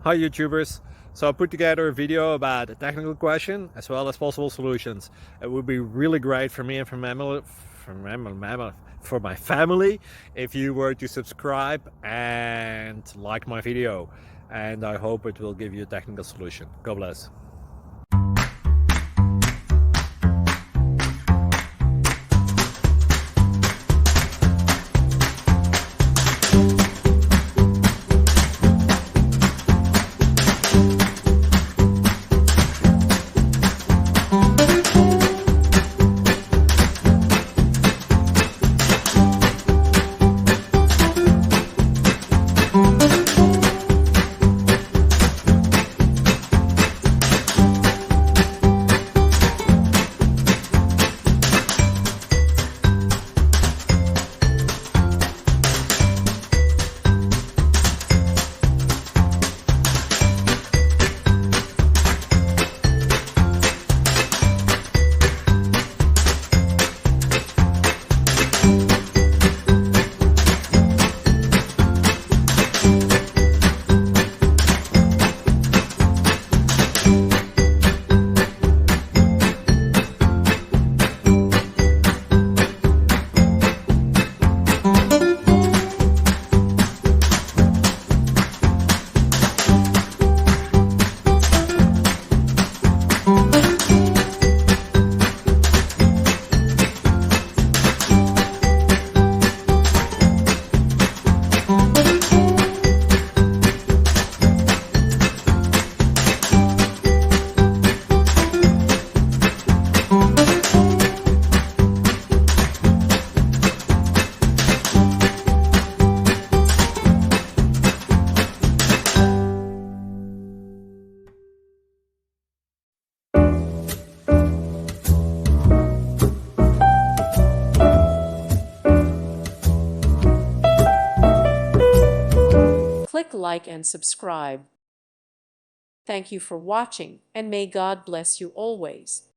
Hi YouTubers! So I put together a video about a technical question as well as possible solutions. It would be really great for me and for my family if you were to subscribe and like my video, and I hope it will give you a technical solution. God bless. Click like and subscribe. Thank you for watching, and may God bless you always.